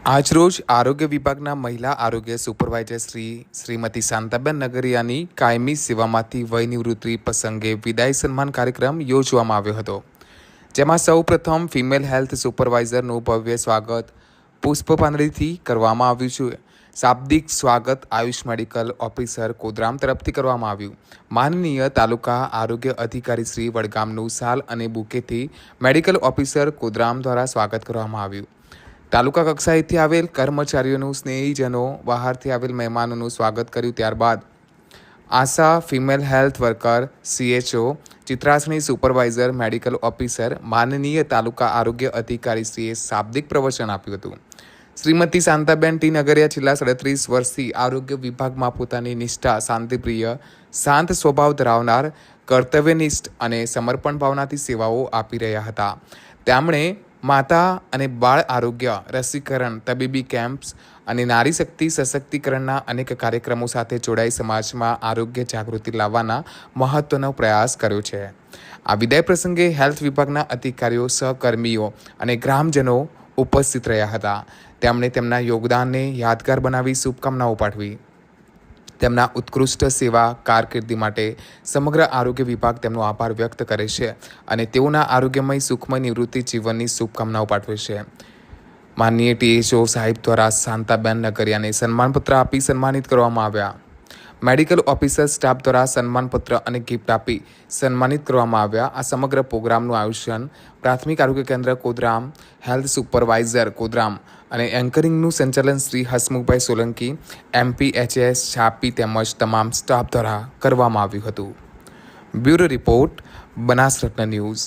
આજરોજ આરોગ્ય વિભાગના મહિલા આરોગ્ય સુપરવાઇઝર શ્રીમતી શાંતાબેન નગરિયાની કાયમી સેવામાંથી વય નિવૃત્તિ પ્રસંગે વિદાય સન્માન કાર્યક્રમ યોજવામાં આવ્યો હતો, જેમાં સૌપ્રથમ ફિમેલ હેલ્થ સુપરવાઇઝરનું ભવ્ય સ્વાગત પુષ્પપાંજળીથી કરવામાં આવ્યું છે. શાબ્દિક સ્વાગત આયુષ મેડિકલ ઓફિસર કોદરામ તરફથી કરવામાં આવ્યું. માનનીય તાલુકા આરોગ્ય અધિકારી શ્રી વડગામનું શાલ અને બુકેથી મેડિકલ ઓફિસર કોદરામ દ્વારા સ્વાગત કરવામાં આવ્યું. તાલુકા કક્ષાએથી આવેલ કર્મચારીઓનું, સ્નેહીજનો, બહારથી આવેલ મહેમાનોનું સ્વાગત કર્યું. ત્યારબાદ ASHA, female health worker, CHO, Chitrasani supervisor, medical officer, માનનીય તાલુકા આરોગ્ય અધિકારીશ્રીએ શાબ્દિક પ્રવચન આપ્યું હતું. શ્રીમતી શાંતાબેન ટી નગરિયા છેલ્લા 37 વર્ષથી આરોગ્ય વિભાગમાં પોતાની નિષ્ઠા, શાંતિપ્રિય, શાંત સ્વભાવ ધરાવનાર, કર્તવ્યનિષ્ઠ અને સમર્પણ ભાવનાથી સેવાઓ આપી રહ્યા હતા. તેમણે માતા અને બાળ આરોગ્ય, રસીકરણ, તબીબી કેમ્પ્સ અને નારી શક્તિ સશક્તિકરણના અનેક કાર્યક્રમો સાથે જોડાઈ સમાજમાં આરોગ્ય જાગૃતિ લાવવાના મહત્વનો પ્રયાસ કર્યો છે. આ વિદાય પ્રસંગે હેલ્થ વિભાગના અધિકારીઓ, સહકર્મીઓ અને ગ્રામજનો ઉપસ્થિત રહ્યા હતા. તેમણે તેમના યોગદાનને યાદગાર બનાવી શુભકામનાઓ પાઠવી. તેમના ઉત્કૃષ્ટ સેવા કારકિર્દી માટે સમગ્ર આરોગ્ય વિભાગ તેમનો આભાર વ્યક્ત કરે છે અને તેઓના આરોગ્યમય સુખમય નિવૃત્તિ જીવનની શુભકામનાઓ પાઠવે છે. માનનીય THO સાહેબ દ્વારા શાંતાબેન નગરિયાને સન્માનપત્ર આપી સન્માનિત કરવામાં આવ્યા. મેડિકલ ઓફિસર સ્ટાફ દ્વારા સન્માનપત્ર અને ગિફ્ટ આપી સન્માનિત કરવામાં આવ્યા. આ સમગ્ર પ્રોગ્રામનું આયોજન પ્રાથમિક આરોગ્ય કેન્દ્ર કોદરામ, હેલ્થ સુપરવાઇઝર કોદરામ અને એન્કરિંગનું સંચાલન શ્રી હસમુખભાઈ સોલંકી, MPHS, છાપી તેમજ તમામ સ્ટાફ દ્વારા કરવામાં આવ્યું હતું. Bureau report, Banasratna news.